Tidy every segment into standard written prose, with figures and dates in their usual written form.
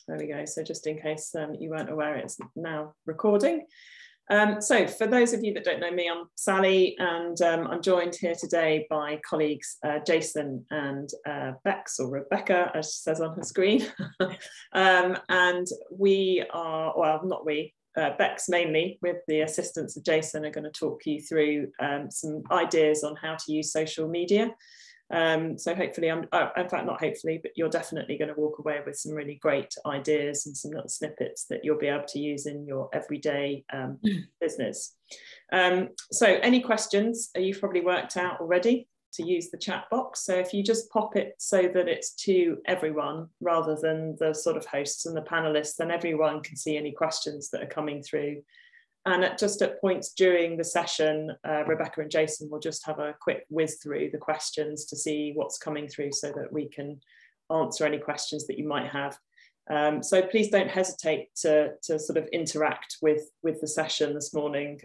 There we go. So just in case you weren't aware, it's now recording. So for those of you that don't know me, I'm Sally, and I'm joined here today by colleagues Jason and Bex, or Rebecca, as she says on her screen. And we are, well, not we, Bex mainly, with the assistance of Jason, are going to talk you through some ideas on how to use social media. So hopefully, in fact, not hopefully, but you're definitely going to walk away with some really great ideas and some little snippets that you'll be able to use in your everyday business. So any questions, you've probably worked out already to use the chat box. So if you just pop it so that it's to everyone rather than the sort of hosts and the panelists, then everyone can see any questions that are coming through. And just at points during the session, Rebecca and Jason will just have a quick whiz through the questions to see what's coming through so that we can answer any questions that you might have. So please don't hesitate to sort of interact with the session this morning.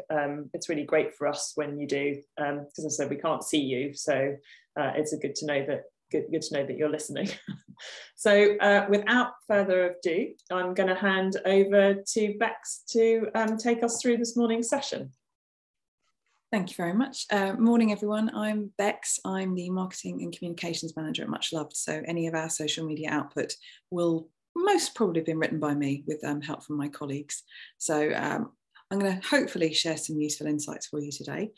It's really great for us when you do, because as I said, we can't see you. So it's good to know that you're listening. So without further ado, I'm going to hand over to Bex to take us through this morning's session. Thank you very much. Morning, everyone. I'm Bex. I'm the Marketing and Communications Manager at Much Loved. So any of our social media output will most probably have been written by me with help from my colleagues. So I'm going to hopefully share some useful insights for you today.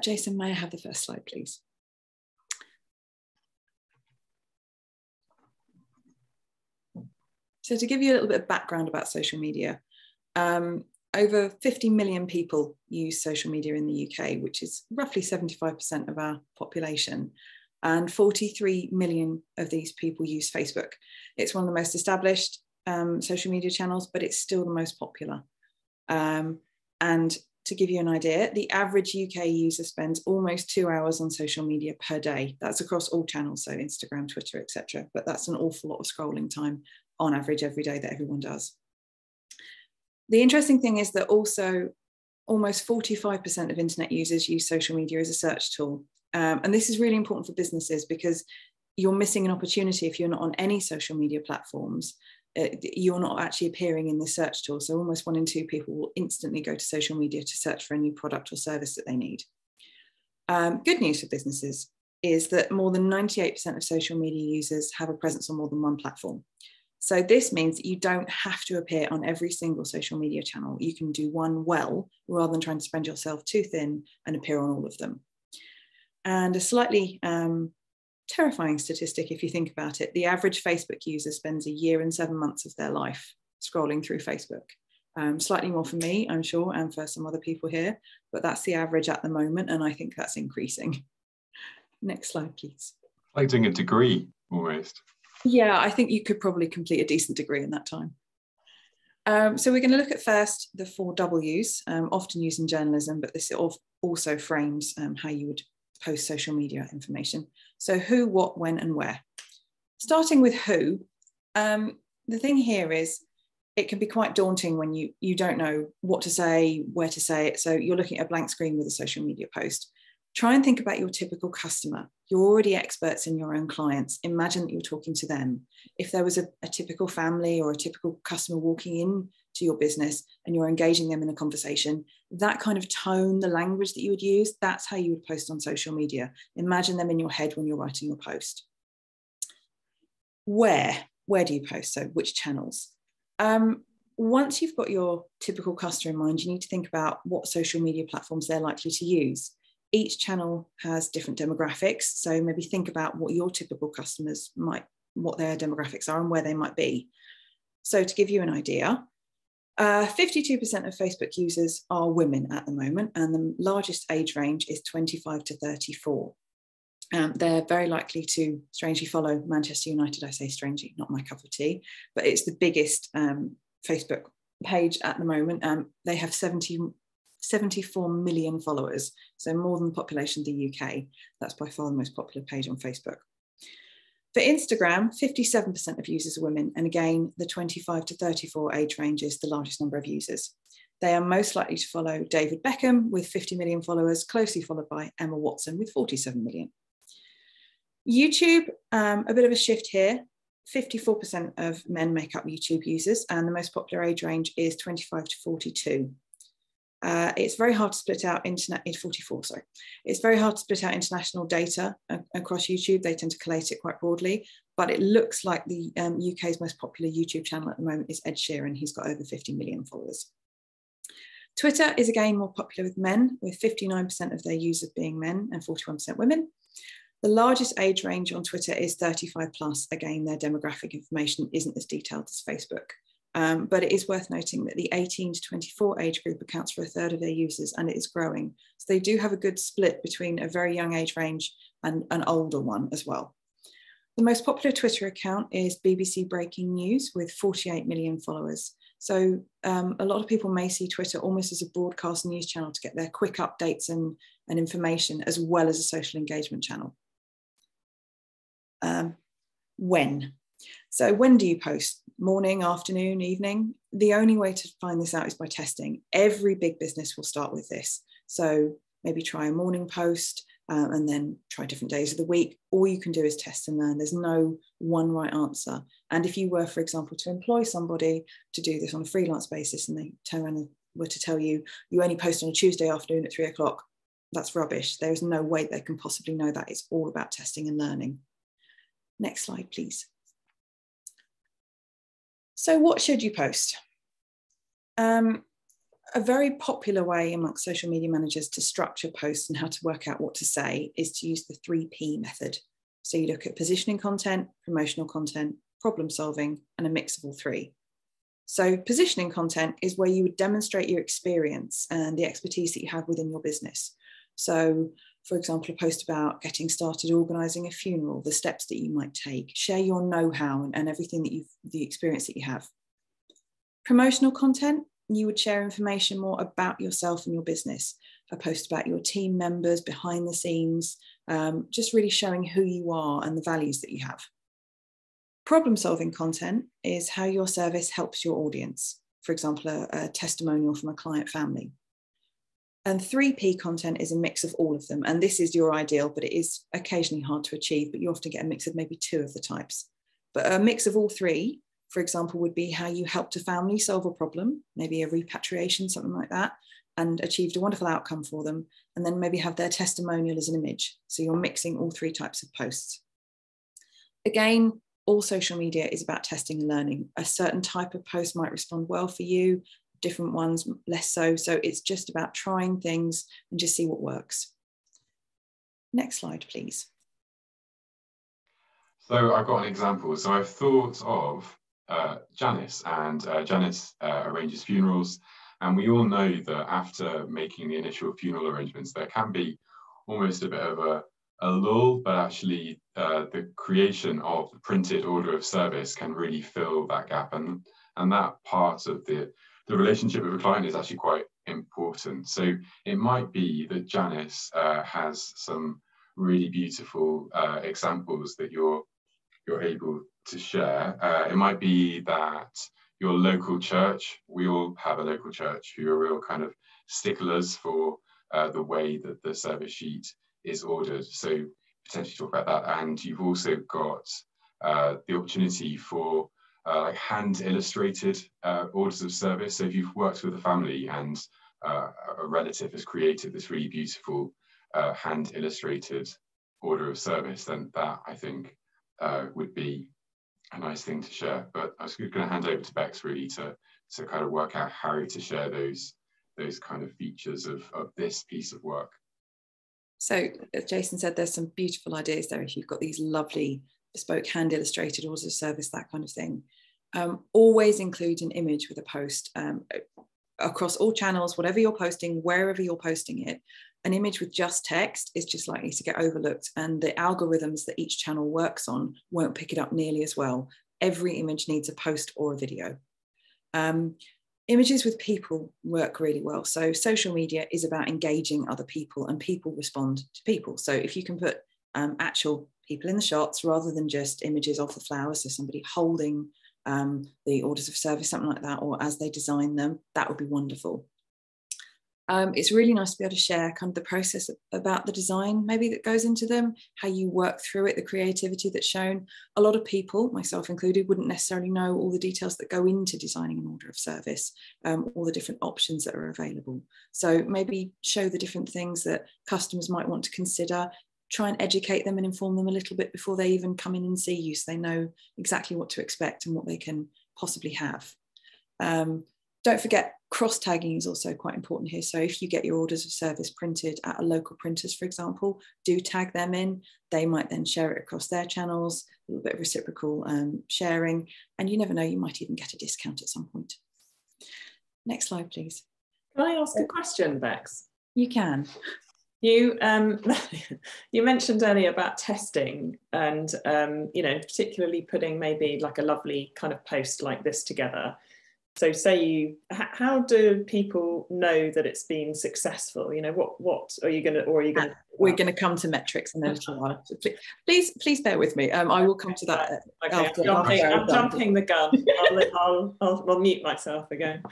Jason, may I have the first slide, please? So to give you a little bit of background about social media, over 50 million people use social media in the UK, which is roughly 75% of our population. And 43 million of these people use Facebook. It's one of the most established social media channels, but it's still the most popular. And to give you an idea, the average UK user spends almost 2 hours on social media per day. That's across all channels, so Instagram, Twitter, etc. But that's an awful lot of scrolling time on average every day that everyone does. The interesting thing is that also almost 45% of internet users use social media as a search tool. And this is really important for businesses because you're missing an opportunity if you're not on any social media platforms. You're not actually appearing in the search tool. So almost 1 in 2 people will instantly go to social media to search for a new product or service that they need. Good news for businesses is that more than 98% of social media users have a presence on more than one platform. So this means that you don't have to appear on every single social media channel. You can do one well, rather than trying to spread yourself too thin and appear on all of them. And a slightly terrifying statistic, if you think about it, the average Facebook user spends 1 year and 7 months of their life scrolling through Facebook. Slightly more for me, I'm sure, and for some other people here, but that's the average at the moment, and I think that's increasing. Next slide, please. Like doing a degree, almost. Yeah, I think you could probably complete a decent degree in that time. So we're going to look at first the 4 W's, often used in journalism, but this also frames how you would post social media information. So who, what, when, and where. Starting with who, the thing here is it can be quite daunting when you don't know what to say, where to say it. So you're looking at a blank screen with a social media post. Try and think about your typical customer. You're already experts in your own clients. Imagine that you're talking to them. If there was a typical family or a typical customer walking in to your business and you're engaging them in a conversation, that kind of tone, the language that you would use, that's how you would post on social media. Imagine them in your head when you're writing your post. Where do you post? So which channels? Once you've got your typical customer in mind, you need to think about what social media platforms they're likely to use. Each channel has different demographics, so maybe think about what your typical customers what their demographics are and where they might be. So to give you an idea, 52% of Facebook users are women at the moment, and the largest age range is 25 to 34. They're very likely to strangely follow Manchester United. I say strangely, not my cup of tea, but it's the biggest Facebook page at the moment. They have 74 million followers, so more than the population of the UK. That's by far the most popular page on Facebook. For Instagram, 57% of users are women, and again, the 25 to 34 age range is the largest number of users. They are most likely to follow David Beckham with 50 million followers, closely followed by Emma Watson with 47 million. YouTube, a bit of a shift here. 54% of men make up YouTube users, and the most popular age range is 25 to 42. It's very hard to split out It's 44, sorry. It's very hard to split out international data across YouTube. They tend to collate it quite broadly, but it looks like the UK's most popular YouTube channel at the moment is Ed Sheeran. He's got over 50 million followers. Twitter is again more popular with men, with 59% of their users being men and 41% women. The largest age range on Twitter is 35 plus. Again, their demographic information isn't as detailed as Facebook. But it is worth noting that the 18 to 24 age group accounts for 1/3 of their users, and it is growing. So they do have a good split between a very young age range and an older one as well. The most popular Twitter account is BBC Breaking News with 48 million followers. So a lot of people may see Twitter almost as a broadcast news channel to get their quick updates and information, as well as a social engagement channel. So when do you post? Morning, afternoon, evening? The only way to find this out is by testing. Every big business will start with this. So maybe try a morning post and then try different days of the week. All you can do is test and learn. There's no one right answer. And if you were, for example, to employ somebody to do this on a freelance basis and they turn around and were to tell you, you only post on a Tuesday afternoon at 3 o'clock, that's rubbish. There's no way they can possibly know that. It's all about testing and learning. Next slide, please. So what should you post? A very popular way amongst social media managers to structure posts and how to work out what to say is to use the 3P method. So you look at positioning content, promotional content, problem solving, and a mix of all three. So positioning content is where you would demonstrate your experience and the expertise that you have within your business. So for example, a post about getting started organising a funeral, the steps that you might take, share your know-how and everything that the experience that you have. Promotional content, you would share information more about yourself and your business, a post about your team members behind the scenes, just really showing who you are and the values that you have. Problem-solving content is how your service helps your audience. For example, a testimonial from a client family. And 3P content is a mix of all of them. And this is your ideal, but it is occasionally hard to achieve, but you often get a mix of maybe 2 of the types. But a mix of all 3, for example, would be how you helped a family solve a problem, maybe a repatriation, something like that, and achieved a wonderful outcome for them. And then maybe have their testimonial as an image. So you're mixing all 3 types of posts. Again, all social media is about testing and learning. A certain type of post might respond well for you, different ones less so. So it's just about trying things and just see what works. Next slide, please. So I've got an example. So I've thought of Janice, and Janice arranges funerals. And we all know that after making the initial funeral arrangements, there can be almost a bit of a lull, but actually the creation of the printed order of service can really fill that gap. And that part of the relationship with a client is actually quite important. So it might be that Janice has some really beautiful examples that you're able to share. It might be that your local church, we all have a local church who are real kind of sticklers for the way that the service sheet is ordered. So potentially talk about that. And you've also got the opportunity for like hand illustrated orders of service. So if you've worked with a family and a relative has created this really beautiful hand illustrated order of service, then that I think would be a nice thing to share. But I was going to hand over to Bex really to kind of work out how to share those kind of features of this piece of work. So as Jason said, there's some beautiful ideas there. If you've got these lovely bespoke hand illustrated orders of service, that kind of thing. Always include an image with a post across all channels, whatever you're posting, wherever you're posting it. An image with just text is just likely to get overlooked, and the algorithms that each channel works on won't pick it up nearly as well. Every image needs a post or a video. Images with people work really well. So social media is about engaging other people, and people respond to people. So if you can put actual people in the shots rather than just images of the flowers, so somebody holding the orders of service, something like that, or as they design them, that would be wonderful. It's really nice to be able to share kind of the process about the design maybe that goes into them, how you work through it, the creativity that's shown. A lot of people, myself included, wouldn't necessarily know all the details that go into designing an order of service, all the different options that are available. So maybe show the different things that customers might want to consider, try and educate them and inform them a little bit before they even come in and see you, so they know exactly what to expect and what they can possibly have. Don't forget, cross-tagging is also quite important here. So if you get your orders of service printed at a local printers, for example, do tag them in. They might then share it across their channels, a little bit of reciprocal sharing, and you never know, you might even get a discount at some point. Next slide, please. Can I ask a question, Bex? You can. You you mentioned earlier about testing and you know, particularly putting maybe like a lovely kind of post like this together. So say how do people know that it's been successful? You know, what are you going to, or are you going to? We're going to come to metrics in a little while. Please bear with me. I will come to that. Okay, I'm jumping the gun. I'll mute myself again.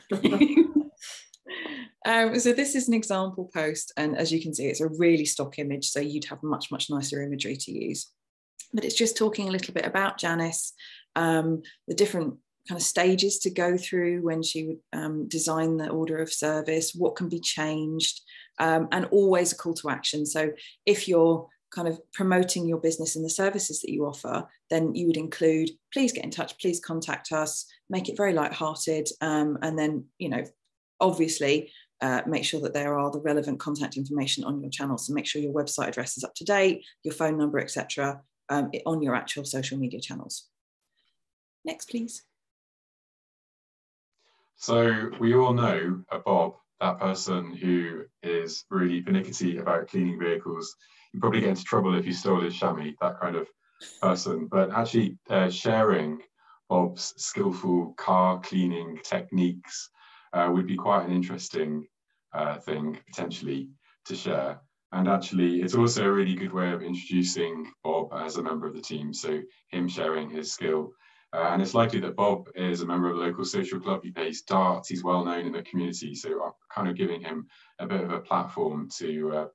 So this is an example post, and as you can see, it's a really stock image, so you'd have much nicer imagery to use. But it's just talking a little bit about Janice, the different kind of stages to go through when she would design the order of service, what can be changed, and always a call to action. So if you're kind of promoting your business and the services that you offer, then you would include, please get in touch, please contact us, make it very light-hearted, and then, you know, obviously make sure that there are the relevant contact information on your channel. So make sure your website address is up to date, your phone number, etc., on your actual social media channels. Next, please. So we all know Bob, that person who is really pernickety about cleaning vehicles. You probably get into trouble if you stole his chamois, that kind of person. But actually sharing Bob's skillful car cleaning techniques would be quite an interesting thing potentially to share. And actually, it's also a really good way of introducing Bob as a member of the team. So him sharing his skill. And it's likely that Bob is a member of a local social club. He plays darts. He's well known in the community. So I'm kind of giving him a bit of a platform to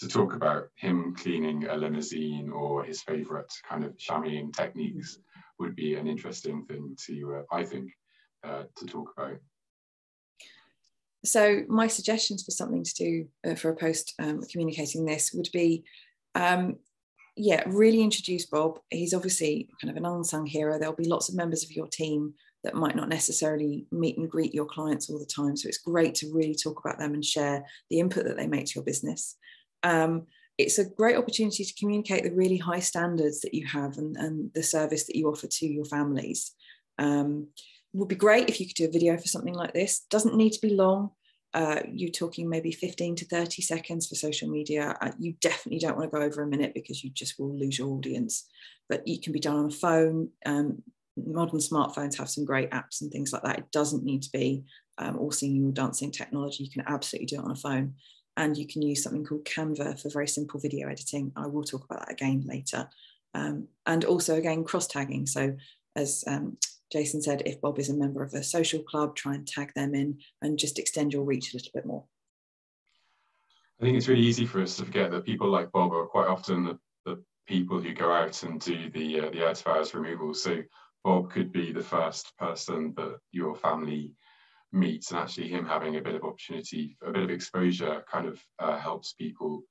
talk about him cleaning a limousine, or his favourite kind of chamoising techniques would be an interesting thing to, I think, to talk about. So my suggestions for something to do for a post communicating this would be, yeah, really introduce Bob. He's obviously kind of an unsung hero. There'll be lots of members of your team that might not necessarily meet and greet your clients all the time. So it's great to really talk about them and share the input that they make to your business. It's a great opportunity to communicate the really high standards that you have and the service that you offer to your families. It would be great if you could do a video for something like this. Doesn't need to be long. You're talking maybe 15 to 30 seconds for social media. You definitely don't want to go over a minute because you just will lose your audience. But it can be done on a phone. Modern smartphones have some great apps and things like that. It doesn't need to be all singing or dancing technology. You can absolutely do it on a phone. And you can use something called Canva for very simple video editing. I will talk about that again later. And also, again, cross-tagging. So as Jason said, if Bob is a member of a social club, try and tag them in and just extend your reach a little bit more. I think it's really easy for us to forget that people like Bob are quite often the people who go out and do the out of hours removal. So Bob could be the first person that your family meets, and actually him having a bit of opportunity, a bit of exposure kind of helps people.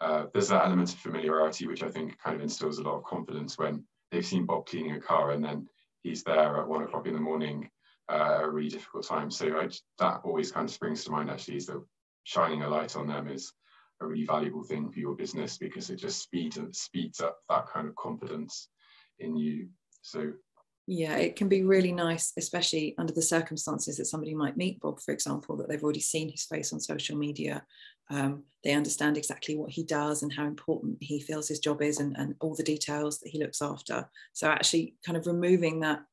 There's that element of familiarity, which I think kind of instills a lot of confidence when they've seen Bob cleaning a car and then he's there at 1 o'clock in the morning at a really difficult time. So that always kind of springs to mind, actually, is that shining a light on them is a really valuable thing for your business, because it just speeds up that kind of confidence in you. So yeah, it can be really nice, especially under the circumstances that somebody might meet Bob, for example, that they've already seen his face on social media. They understand exactly what he does and how important he feels his job is, and all the details that he looks after. So actually kind of removing that,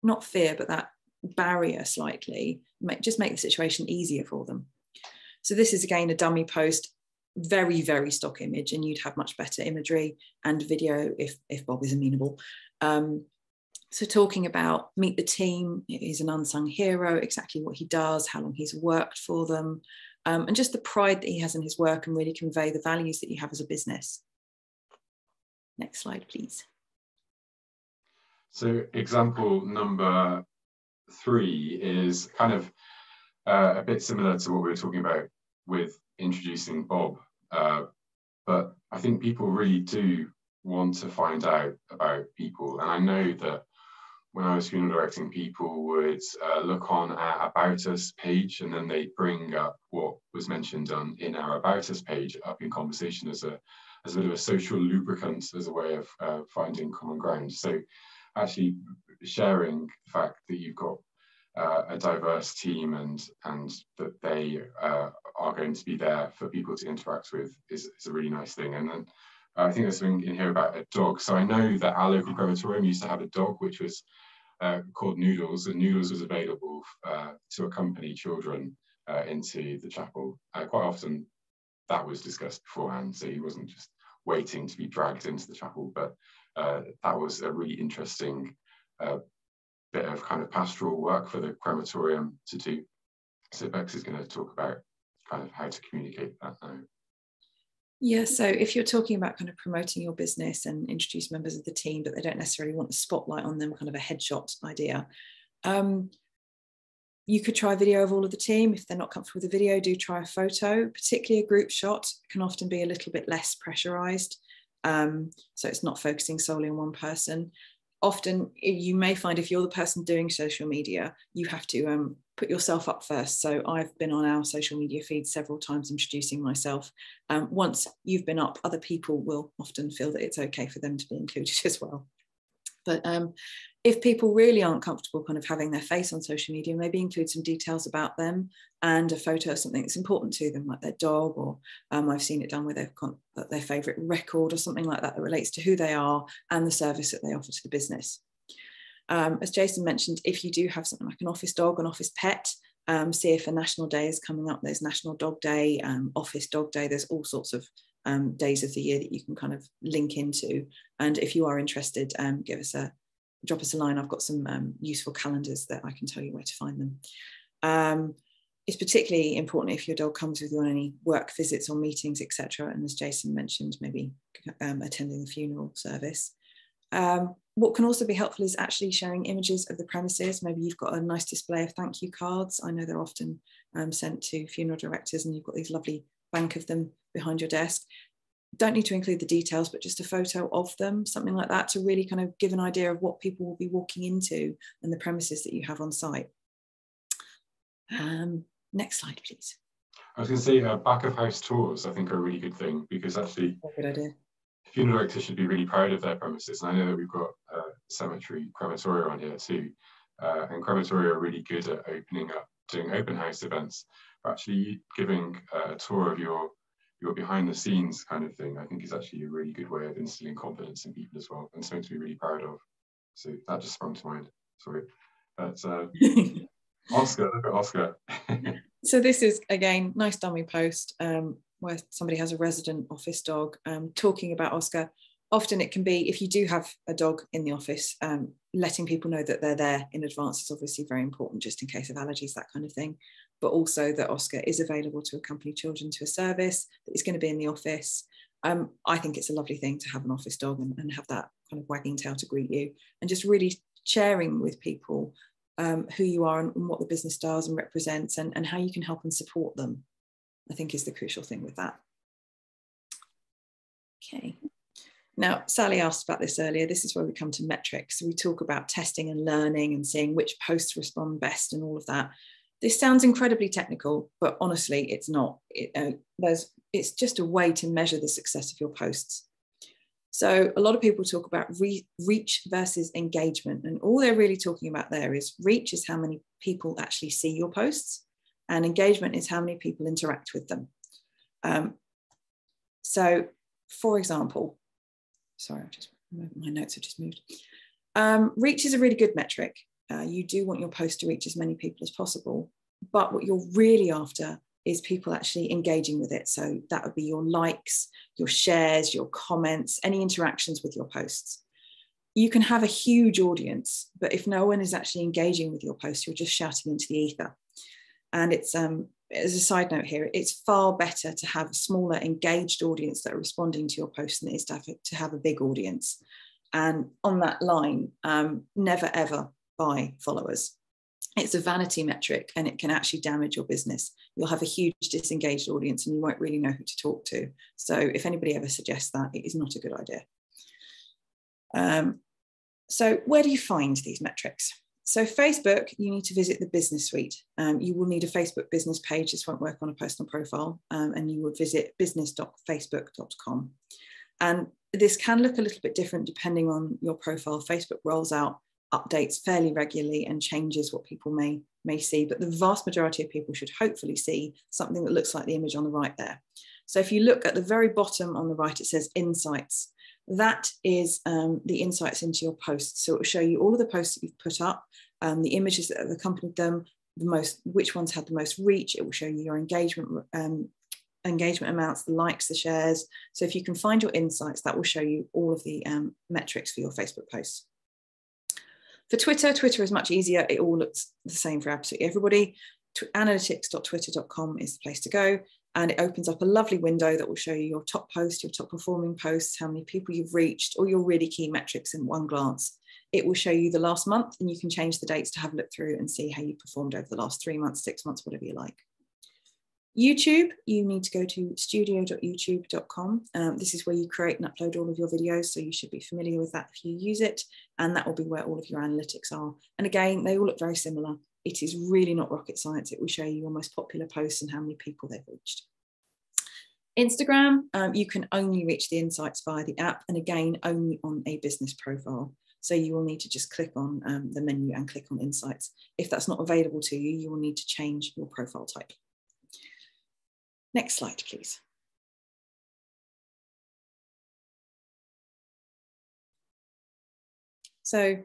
not fear, but that barrier slightly, just make the situation easier for them. So this is, again, a dummy post, very, very stock image, and you'd have much better imagery and video if Bob is amenable. So talking about meet the team, he's an unsung hero, exactly what he does, how long he's worked for them, and just the pride that he has in his work and really convey the values that you have as a business. Next slide, please. So example number 3 is kind of a bit similar to what we were talking about with introducing Bob, but I think people really do want to find out about people. And I know that when I was funeral directing, people would look on our About Us page, and then they'd bring up what was mentioned in our About Us page up in conversation as a bit of a social lubricant, as a way of finding common ground. So actually sharing the fact that you've got a diverse team and that they are going to be there for people to interact with is a really nice thing. And then I think there's something in here about a dog. So I know that our local crematorium used to have a dog which was called Noodles, and Noodles was available to accompany children into the chapel. Quite often that was discussed beforehand, so he wasn't just waiting to be dragged into the chapel, but that was a really interesting bit of kind of pastoral work for the crematorium to do. So Bex is going to talk about kind of how to communicate that now. Yeah, so if you're talking about kind of promoting your business and introduce members of the team, but they don't necessarily want the spotlight on them, kind of a headshot idea, you could try video of all of the team. If they're not comfortable with the video, do try a photo. Particularly a group shot can often be a little bit less pressurized. So it's not focusing solely on one person. Often you may find if you're the person doing social media, you have to put yourself up first. So I've been on our social media feed several times introducing myself. Once you've been up, other people will often feel that it's okay for them to be included as well. But if people really aren't comfortable kind of having their face on social media, maybe include some details about them and a photo of something that's important to them, like their dog, or I've seen it done with their favourite record or something like that that relates to who they are and the service that they offer to the business. As Jason mentioned, if you do have something like an office dog, an office pet, see if a national day is coming up. There's National Dog Day, Office Dog Day. There's all sorts of days of the year that you can kind of link into. And if you are interested, drop us a line. I've got some useful calendars that I can tell you where to find them. It's particularly important if your dog comes with you on any work visits or meetings, etc. And as Jason mentioned, maybe attending the funeral service. What can also be helpful is actually sharing images of the premises. Maybe you've got a nice display of thank you cards. I know they're often sent to funeral directors, and you've got these lovely bank of them behind your desk. Don't need to include the details, but just a photo of them, something like that, to really kind of give an idea of what people will be walking into and the premises that you have on site. Next slide, please. I was going to say back of house tours, I think, are a really good thing, because actually good idea. Funeral directors should be really proud of their premises. And I know that we've got cemetery crematoria on here too, and crematoria are really good at opening up, doing open house events. But actually giving a tour of your behind the scenes kind of thing, I think is actually a really good way of instilling confidence in people as well, and something to be really proud of. So that just sprung to mind. Sorry. But Oscar, look at Oscar. So this is, again, nice dummy post where somebody has a resident office dog talking about Oscar. Often it can be, if you do have a dog in the office, letting people know that they're there in advance is obviously very important, just in case of allergies, that kind of thing. But also that Oscar is available to accompany children to a service, that he's going to be in the office. I think it's a lovely thing to have an office dog and have that kind of wagging tail to greet you, and just really sharing with people who you are and what the business does and represents, and how you can help and support them, I think is the crucial thing with that. Okay. Now, Sally asked about this earlier. This is where we come to metrics. So we talk about testing and learning and seeing which posts respond best and all of that. This sounds incredibly technical, but honestly, it's not. It's just a way to measure the success of your posts. So a lot of people talk about reach versus engagement, and all they're really talking about there is reach is how many people actually see your posts, and engagement is how many people interact with them. So, for example, sorry, my notes have just moved. Reach is a really good metric. You do want your post to reach as many people as possible, but what you're really after is people actually engaging with it. So that would be your likes, your shares, your comments, any interactions with your posts. You can have a huge audience, but if no one is actually engaging with your post, you're just shouting into the ether. And it's, as a side note here, it's far better to have a smaller engaged audience that are responding to your posts than it is to have a big audience. And on that line, never ever buy followers. It's a vanity metric and it can actually damage your business. You'll have a huge disengaged audience and you won't really know who to talk to. So if anybody ever suggests that, it is not a good idea. So where do you find these metrics? So Facebook, you need to visit the business suite. You will need a Facebook business page. This won't work on a personal profile. And you would visit business.facebook.com. And this can look a little bit different depending on your profile. Facebook rolls out updates fairly regularly and changes what people may see, but the vast majority of people should hopefully see something that looks like the image on the right there. So if you look at the very bottom on the right, it says insights. That is the insights into your posts. So it will show you all of the posts that you've put up, the images that have accompanied them, which ones had the most reach. It will show you your engagement amounts, the likes, the shares. So if you can find your insights, that will show you all of the metrics for your Facebook posts. For Twitter, Twitter is much easier. It all looks the same for absolutely everybody. Analytics.twitter.com is the place to go. And it opens up a lovely window that will show you your top posts, your top performing posts, how many people you've reached, all your really key metrics in one glance. It will show you the last month and you can change the dates to have a look through and see how you performed over the last 3 months, 6 months, whatever you like. YouTube, you need to go to studio.youtube.com. This is where you create and upload all of your videos, so you should be familiar with that if you use it, and that will be where all of your analytics are. And again, they all look very similar. It is really not rocket science. It will show you your most popular posts and how many people they've reached. Instagram, you can only reach the insights via the app, and again, only on a business profile. So you will need to just click on the menu and click on insights. If that's not available to you, you will need to change your profile type. Next slide, please. So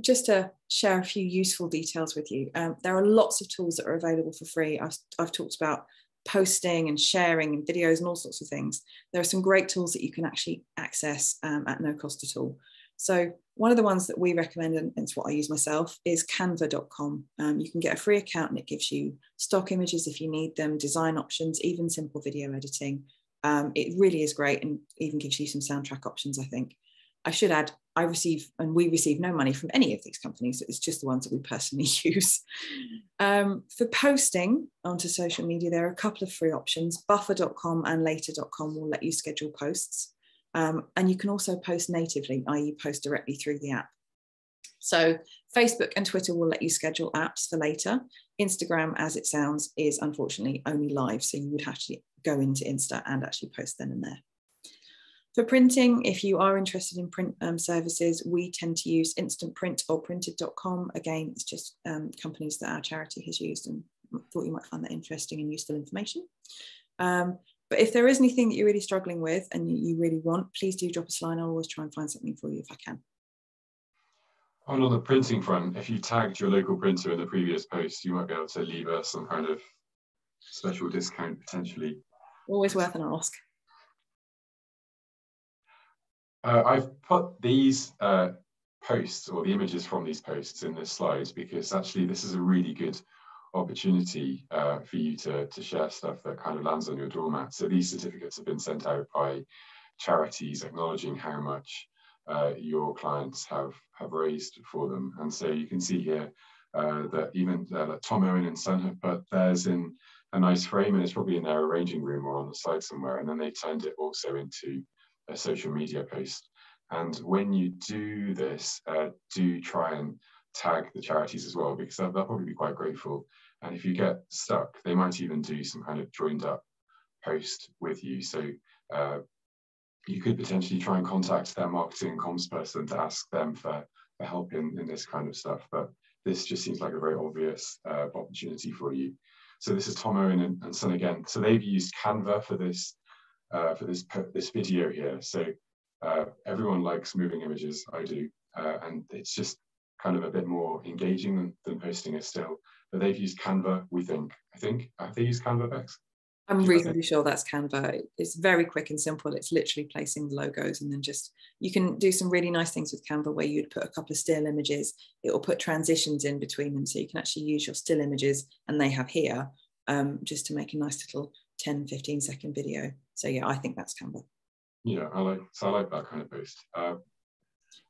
just to share a few useful details with you, there are lots of tools that are available for free. I've talked about posting and sharing and videos and all sorts of things. There are some great tools that you can actually access at no cost at all. So one of the ones that we recommend, and it's what I use myself, is canva.com. You can get a free account and it gives you stock images if you need them, design options, even simple video editing. It really is great and even gives you some soundtrack options, I think. I should add, we receive no money from any of these companies. It's just the ones that we personally use. For posting onto social media, there are a couple of free options. Buffer.com and later.com will let you schedule posts. And you can also post natively, i.e. post directly through the app. So Facebook and Twitter will let you schedule apps for later. Instagram, as it sounds, is unfortunately only live. So you would have to go into Insta and actually post then and there. For printing, if you are interested in print services, we tend to use Instant Print or printed.com. Again, it's just companies that our charity has used, and thought you might find that interesting and useful information. But if there is anything that you're really struggling with and you really want, please do drop us a line. I'll always try and find something for you if I can. And on the printing front, if you tagged your local printer in the previous post, you might be able to leave us some kind of special discount potentially. Always worth an ask. I've put these posts or the images from these posts in this slide because actually this is a really good opportunity for you to share stuff that kind of lands on your doormat. So these certificates have been sent out by charities acknowledging how much your clients have raised for them. And so you can see here that even like Tom Owen and Son have put theirs in a nice frame, and it's probably in their arranging room or on the side somewhere. And then they turned it also into a social media post. And when you do this, do try and tag the charities as well, because they'll probably be quite grateful. And if you get stuck, they might even do some kind of joined up post with you. So you could potentially try and contact their marketing comms person to ask them for help in this kind of stuff. But this just seems like a very obvious opportunity for you. So this is Tom Owen and Son again. So they've used Canva for this video here. So everyone likes moving images, I do, and it's just kind of a bit more engaging than posting a still. But they've used Canva, I think. Have they used Canva, Bex? I'm reasonably sure that's Canva. It's very quick and simple. It's literally placing the logos, and then just, you can do some really nice things with Canva where you'd put a couple of still images. It will put transitions in between them, so you can actually use your still images, and they have here, just to make a nice little 10-15 second video. So yeah, I think that's Canva. Yeah, I like that kind of post.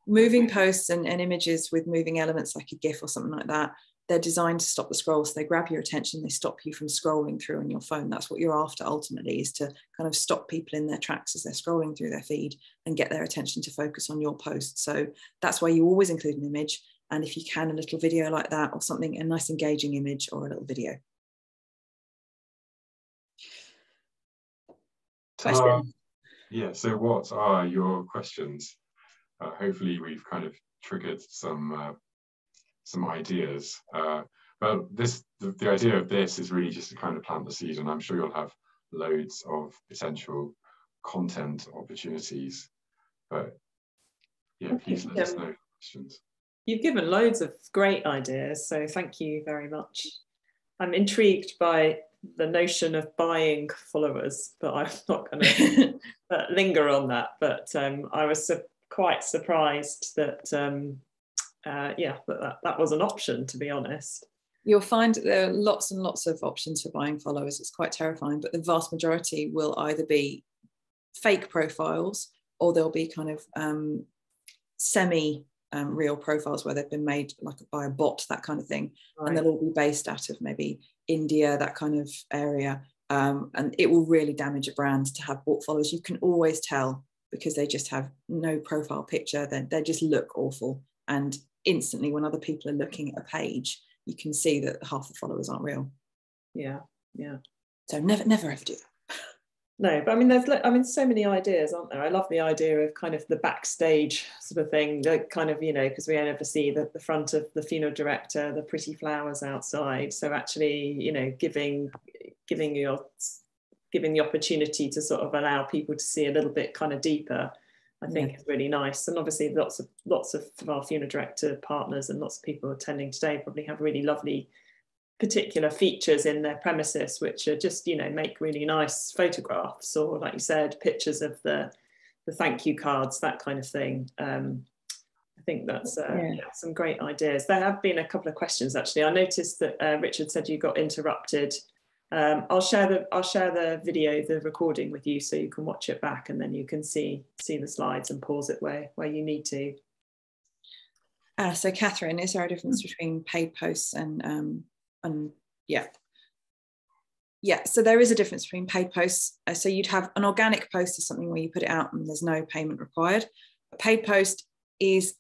Moving posts and images with moving elements like a GIF or something like that, they're designed to stop the scroll. So they grab your attention, they stop you from scrolling through on your phone. That's what you're after ultimately, is to kind of stop people in their tracks as they're scrolling through their feed and get their attention to focus on your post. So that's why you always include an image. And if you can, a little video like that, or something, a nice engaging image or a little video. Question? Yeah, so what are your questions? Hopefully we've kind of triggered some ideas. But the idea of this is really just to kind of plant the seed, and I'm sure you'll have loads of potential content opportunities. But yeah, please let us know questions. You've given loads of great ideas, so thank you very much. I'm intrigued by the notion of buying followers, but I'm not going to linger on that. But I was quite surprised that that was an option, to be honest. You'll find there are lots and lots of options for buying followers. It's quite terrifying, but the vast majority will either be fake profiles, or they'll be kind of semi-real profiles where they've been made like by a bot, that kind of thing. Right. And they'll all be based out of maybe India, that kind of area. And it will really damage a brand to have bot followers. You can always tell because they just have no profile picture. They just look awful. And instantly when other people are looking at a page, you can see that half the followers aren't real. Yeah, yeah. So never ever do that. No, but I mean, there's so many ideas, aren't there? I love the idea of kind of the backstage sort of thing, that kind of, because we never see the front of the funeral director, the pretty flowers outside. So actually, giving the opportunity to sort of allow people to see a little bit kind of deeper, I think is really nice. And obviously lots of our funeral director partners and lots of people attending today probably have really lovely particular features in their premises, which are just, make really nice photographs, or like you said, pictures of the thank you cards, that kind of thing. I think that's some great ideas. There have been a couple of questions actually. I noticed that Richard said you got interrupted. I'll share the video, the recording with you, so you can watch it back, and then you can see the slides and pause it where you need to. So Catherine, is there a difference between paid posts and so there is a difference between paid posts. So you'd have an organic post is something where you put it out and there's no payment required. A paid post is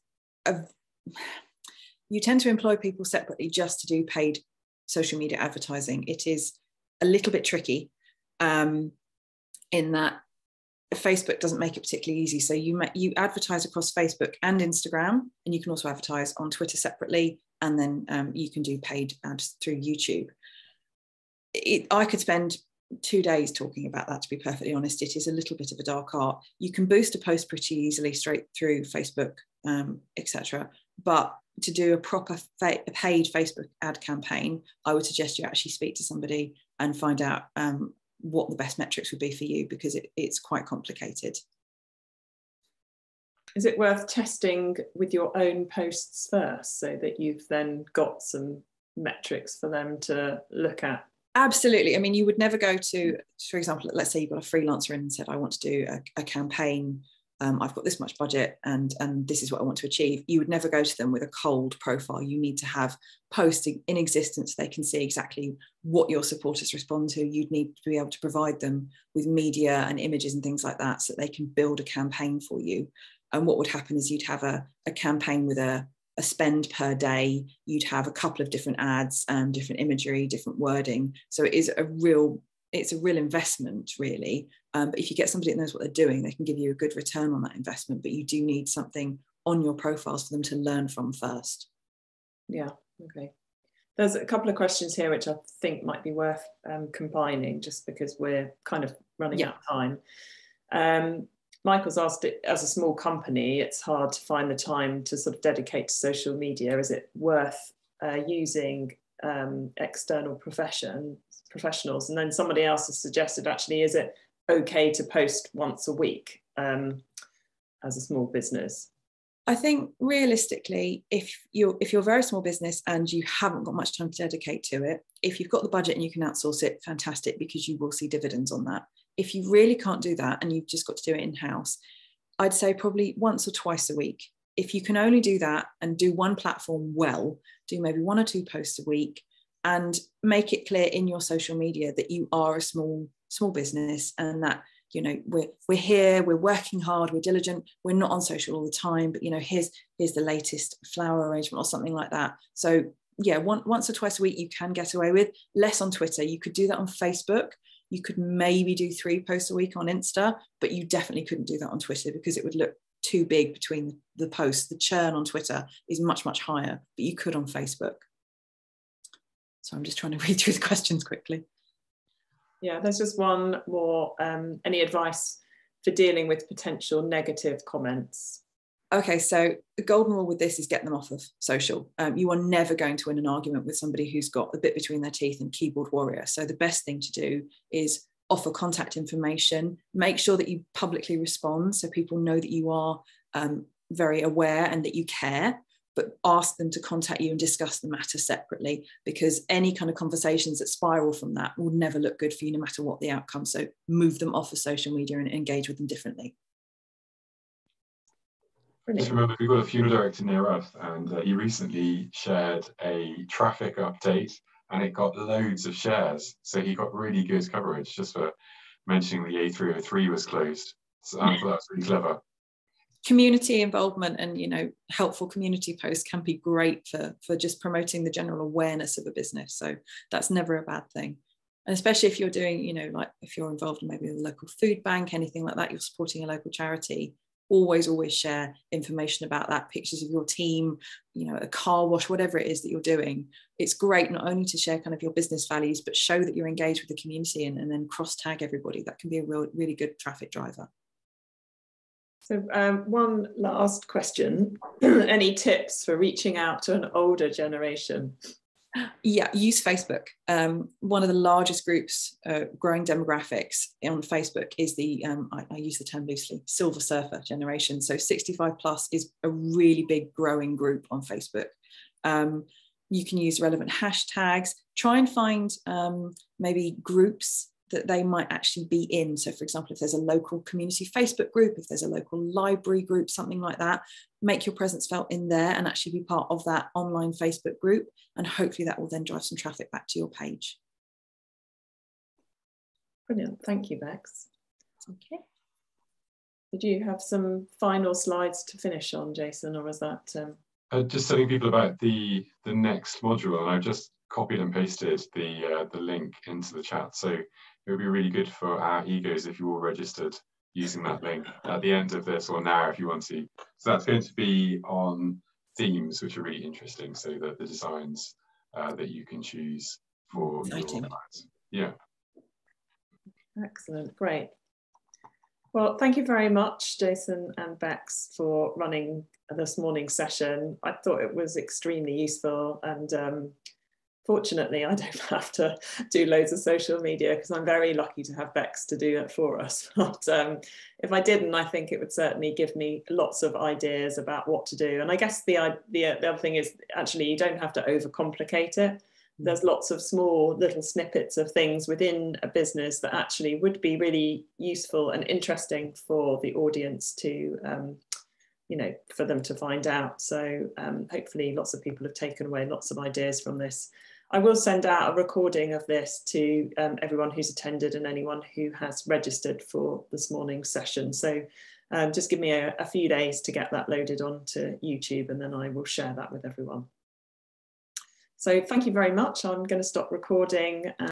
you tend to employ people separately just to do paid social media advertising. It is a little bit tricky in that Facebook doesn't make it particularly easy. So you advertise across Facebook and Instagram, and you can also advertise on Twitter separately, and then you can do paid ads through YouTube. I could spend 2 days talking about that, to be perfectly honest. It is a little bit of a dark art. You can boost a post pretty easily straight through Facebook, etc. But to do a proper paid Facebook ad campaign, I would suggest you actually speak to somebody and find out what the best metrics would be for you, because it's quite complicated. Is it worth testing with your own posts first, so that you've then got some metrics for them to look at? Absolutely. I mean, you would never go to, for example, let's say you've got a freelancer in and said, I want to do a campaign. I've got this much budget and this is what I want to achieve. You would never go to them with a cold profile. You need to have posts in existence so they can see exactly what your supporters respond to. You'd need to be able to provide them with media and images and things like that so that they can build a campaign for you. And what would happen is you'd have a campaign with a spend per day. You'd have a couple of different ads, different imagery, different wording. So it's a real investment, really. But if you get somebody that knows what they're doing, they can give you a good return on that investment. But you do need something on your profiles for them to learn from first. Yeah, okay. There's a couple of questions here which I think might be worth combining, just because we're kind of running out of time. Michael's asked, it as a small company, it's hard to find the time to sort of dedicate to social media. Is it worth using external professionals professionals. And then somebody else has suggested, actually, is it okay to post once a week as a small business? I think realistically, if you're a very small business and you haven't got much time to dedicate to it, if you've got the budget and you can outsource it, fantastic, because you will see dividends on that. If you really can't do that and you've just got to do it in-house, I'd say probably once or twice a week. If you can only do that and do one platform well, do maybe 1 or 2 posts a week, and make it clear in your social media that you are a small business, and that, you know, we're here, we're working hard, we're diligent, we're not on social all the time, but, you know, here's the latest flower arrangement or something like that. So yeah, once or twice a week you can get away with. Less on Twitter. You could do that on Facebook. You could maybe do 3 posts a week on Insta, but you definitely couldn't do that on Twitter, because it would look too big between the posts. The churn on Twitter is much, much higher, but you could on Facebook. So I'm just trying to read through the questions quickly. Yeah, there's just one more. Any advice for dealing with potential negative comments? Okay, so the golden rule with this is get them off of social. You are never going to win an argument with somebody who's got a bit between their teeth and keyboard warrior. So the best thing to do is offer contact information, make sure that you publicly respond so people know that you are very aware and that you care, but ask them to contact you and discuss the matter separately, because any kind of conversations that spiral from that will never look good for you no matter what the outcome. So move them off of social media and engage with them differently. Brilliant. Just remember, we've got a funeral director near us, and he recently shared a traffic update, and it got loads of shares. So he got really good coverage just for mentioning the A303 was closed. So I thought that was really clever. Community involvement and, you know, helpful community posts can be great for just promoting the general awareness of a business. So that's never a bad thing. And especially if you're doing, you know, like if you're involved in maybe a local food bank, anything like that, you're supporting a local charity, always share information about that, pictures of your team, you know, a car wash, whatever it is that you're doing. It's great not only to share kind of your business values, but show that you're engaged with the community, and then cross tag everybody. That can be a really good traffic driver. So one last question. Any tips for reaching out to an older generation? Yeah, use Facebook. One of the largest groups, growing demographics on Facebook is the, I use the term loosely, silver surfer generation. So 65 plus is a really big growing group on Facebook. You can use relevant hashtags, try and find maybe groups that they might actually be in. So for example, if there's a local community Facebook group, if there's a local library group, something like that, make your presence felt in there and actually be part of that online Facebook group. And hopefully that will then drive some traffic back to your page. Brilliant, thank you, Bex. Okay. Did you have some final slides to finish on, Jason, or was that? Just telling people about the next module, and I've just copied and pasted the link into the chat. So it would be really good for our egos if you all registered using that link at the end of this, or now if you want to. So that's going to be on themes, which are really interesting. So the designs that you can choose for your clients. Yeah. Excellent, great. Well, thank you very much, Jason and Bex, for running this morning's session. I thought it was extremely useful, and fortunately, I don't have to do loads of social media because I'm very lucky to have Bex to do it for us. But if I didn't, I think it would certainly give me lots of ideas about what to do. And I guess the other thing is, actually, you don't have to overcomplicate it. There's lots of small little snippets of things within a business that actually would be really useful and interesting for the audience to, you know, for them to find out. So hopefully lots of people have taken away lots of ideas from this. I will send out a recording of this to everyone who's attended and anyone who has registered for this morning's session. So just give me a few days to get that loaded onto YouTube, and then I will share that with everyone. So thank you very much. I'm going to stop recording.